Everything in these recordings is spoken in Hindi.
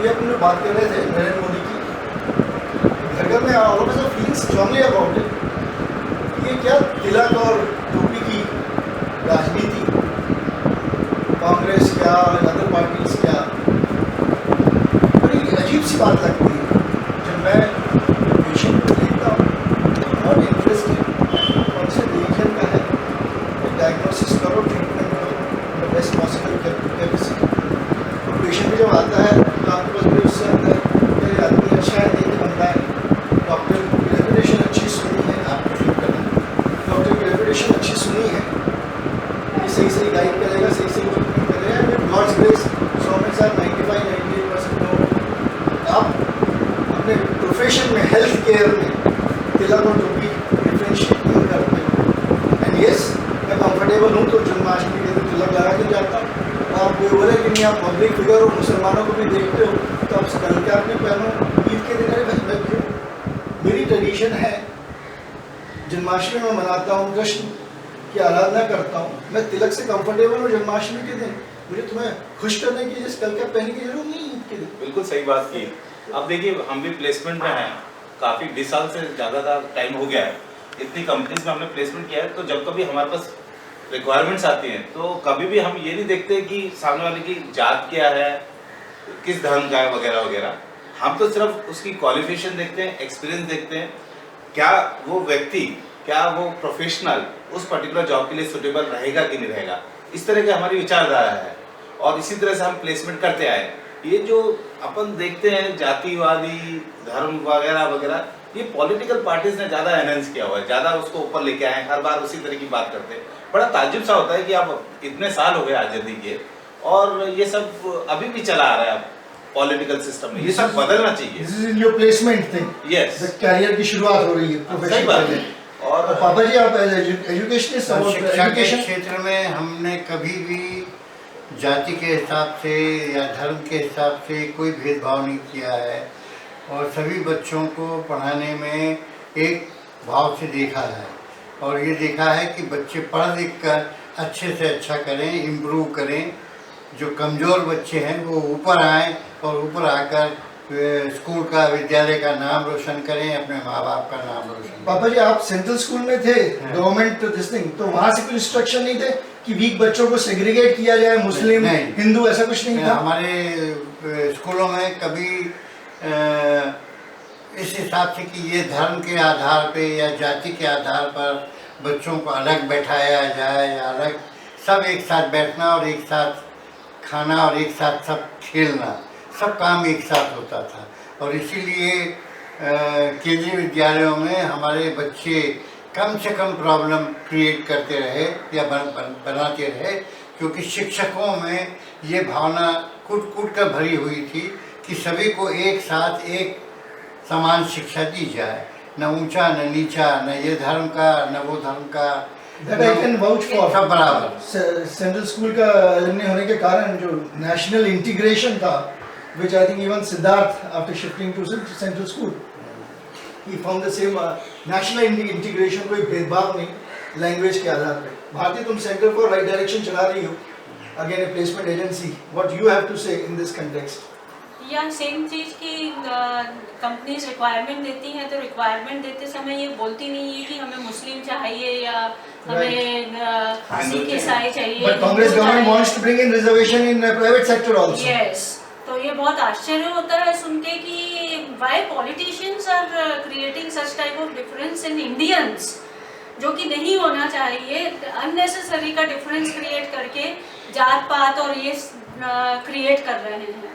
अभी अपन लोग बात कर रहे थे नरेंद्र मोदी की, घर घर में all of us feeling strongly about it. ये क्या तिलक और टोपी की राजनीति, कांग्रेस क्या अदर पार्टीज क्या, बड़ी अजीब सी बात लगती है। जब मैं पेशेंट को देखता हूँ नॉट इंटरेस्टेड कौन से रिलीजन का है, डायग्नोसिस करो, ट्रीटमेंट करो बेस्ट पॉसिबल कैपेसिटी। पेशेंट जब आता है तो आपके पास भी उससे आता है मेरे आदमी अच्छा है, देख बनता है, डॉक्टर की रेपुटेशन अच्छी सुनी है, आपको ठीक करना, डॉक्टर की रेपुटेशन अच्छी सुनी है, ये सही सही गाइड करेगा, सही सही ट्रीटमेंट करेगा, विद गॉड्स ग्रेस 100 में से 95-98% लोग आप अपने प्रोफेशन में हेल्थ केयर में तिलक और टोपी डिफ्रेंशिएट नहीं करते। एंड यस, मैं कंफर्टेबल हूँ तो जन्माष्टमी के दिन तिलक लगा के जाता हूँ। आप ये बोले कि नहीं आप पब्लिक फिगर हो, मुसलमानों को भी देखते हो, तो आप कल के आपने पहनो ईद के दिन, अरे भाई मैं क्यों, मेरी ट्रेडिशन है, जन्माष्टमी में मनाता हूँ, कृष्ण की आराधना करता हूँ, मैं तिलक से कंफर्टेबल हूँ जन्माष्टमी के दिन, मुझे तुम्हें खुश करने की जिस कल का पहनने की जरूरत नहीं ईद के दिन। बिल्कुल सही बात की। अब देखिए हम भी प्लेसमेंट में हैं, काफ़ी 20 साल से ज़्यादा टाइम हो गया है, इतनी कंपनीज में हमने प्लेसमेंट किया है। तो जब कभी हमारे पास रिक्वायरमेंट्स आती हैं तो कभी भी हम ये नहीं देखते कि सामने वाले की जात क्या है, किस धर्म का है वगैरह वगैरह। हम तो सिर्फ उसकी क्वालिफिकेशन देखते हैं, एक्सपीरियंस देखते हैं, क्या वो व्यक्ति, क्या वो प्रोफेशनल उस पर्टिकुलर जॉब के लिए सुटेबल रहेगा कि नहीं रहेगा। इस तरह की हमारी विचारधारा है और इसी तरह से हम प्लेसमेंट करते आए। ये जो अपन देखते हैं जातिवादी धर्म वगैरह वगैरह, ये पॉलिटिकल पार्टीज ने ज़्यादा एनहेंस किया हुआ है, ज़्यादा उसको ऊपर लेके आए हैं, हर बार उसी तरह की बात करते हैं। बड़ा ताज्जुब सा होता है कि आप इतने साल हो गए आज़ादी के और ये सब अभी भी चला आ रहा है पॉलिटिकल सिस्टम में। ये सब बदलना चाहिए। This is your placement thing, yes, career की शुरुआत हो रही है प्रोफेशनल में। और पापा जी आप एजुकेशनिस्ट, शिक्षा के क्षेत्र में हमने कभी भी जाति के हिसाब से या धर्म के हिसाब से कोई भेदभाव नहीं किया है और सभी बच्चों को पढ़ाने में एक भाव से देखा है और ये देखा है कि बच्चे पढ़ लिख कर अच्छे से अच्छा करें, इम्प्रूव करें। जो कमज़ोर बच्चे हैं वो ऊपर आएँ और ऊपर आकर स्कूल का, विद्यालय का नाम रोशन करें, अपने माँ बाप का नाम रोशन करें। पापा जी आप सेंट्रल स्कूल में थे, गवर्नमेंट दिस थिंग, तो वहाँ से कोई इंस्ट्रक्शन नहीं थे कि वीक बच्चों को सेग्रीगेट किया जाए, मुस्लिम हिंदू, ऐसा कुछ नहीं था? हमारे स्कूलों में कभी इस हिसाब से कि ये धर्म के आधार पे या जाति के आधार पर बच्चों को अलग बैठाया जाए या अलग, सब एक साथ बैठना और एक साथ खाना और एक साथ सब खेलना, सब काम एक साथ होता था। और इसीलिए केंद्रीय विद्यालयों में हमारे बच्चे कम से कम प्रॉब्लम क्रिएट करते रहे या बनाते रहे, क्योंकि शिक्षकों में ये भावना कूट कूट कर भरी हुई थी कि सभी को एक साथ एक समान शिक्षा दी जाए, न ऊंचा न नीचा, न ये धर्म का न वो धर्म का, That I can vouch for. सब बराबर। सेंट्रल स्कूल का अलुमनी होने के कारण जो नेशनल इंटीग्रेशन था, which I think even Siddharth after shifting to central school, he found the same national integration, कोई भेदभाव नहीं लैंग्वेज के आधार पे। भारती तुम सेंटर को राइट डायरेक्शन चला रही हो, again a placement agency, what you have to say in this context? या सेम चीज़ की कंपनीज रिक्वायरमेंट देती हैं तो रिक्वायरमेंट देते समय ये बोलती नहीं है कि हमें मुस्लिम चाहिए या हमें सिख ईसाई चाहिए। But Congress government wants to bring in reservation in private sector also. Yes, तो ये बहुत आश्चर्य होता है सुन के कि why politicians are creating such type of difference in Indians, जो कि नहीं होना चाहिए। अननेसेसरी का डिफरेंस क्रिएट करके जात पात और ये क्रिएट कर रहे हैं।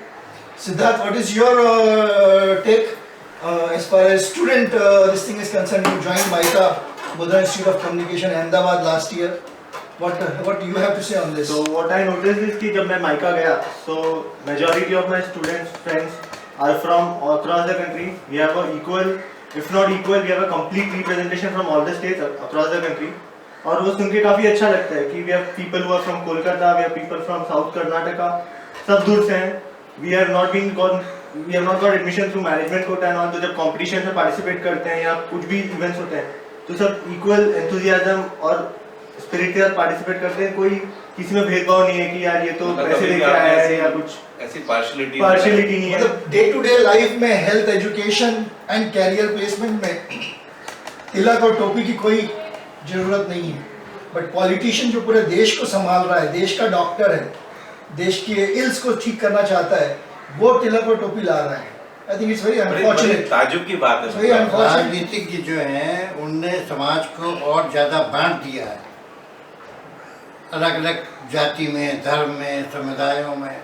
Siddharth, what is your take as far as student this thing is concerned? You joined MICA, Buddha Institute of Communication, Ahmedabad last year. What do you have to say on this? So what I noticed is कि जब मैं MICA गया, so majority of my students friends are from across the country. We have a equal, if not equal, we have a complete representation from all the states across the country. और वो सुन के काफ़ी अच्छा लगता है कि we have people who are from Kolkata, we have people from South Karnataka, सब दूर से हैं। We have not got admission through management quota and all। तो जब competition में participate करते हैं या कुछ भी events होते हैं तो सब equal enthusiasm और spirit के साथ participate करते हैं। कोई किसी में भेदभाव नहीं है कि यार ये तो मतलब पैसे कभी भी लेके आपने आया है ऐसी- या कुछ ऐसी पार्शलिटी नहीं है। मतलब डे टू डे लाइफ में health education and career placement में तिलक और टोपी की कोई जरूरत नहीं है, बट पॉलिटिशियन जो पूरे देश को संभाल रहा है, देश का डॉक्टर है, देश की इल्स को ठीक करना चाहता है, वो तिलक और टोपी ला रहा है। I think it's very unfortunate. ताजुब की बात It's very है। unfortunate. राजनीतिक जो हैं उनने समाज को और ज़्यादा बांट दिया है, अलग अलग जाति में, धर्म में, समुदायों में,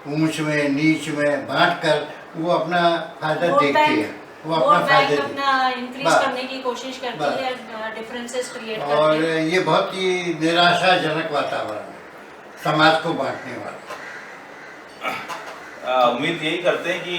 ऊंच में, नीच में बांट कर वो अपना फायदा देखती है, वो अपना फायदा देखती अपना इंक्रीज बस। करने की कोशिश करती बस। है, डिफरेंसेस क्रिएट है। और करती है। ये बहुत ही निराशाजनक वातावरण है समाज को बांटने वाला। उम्मीद यही करते हैं कि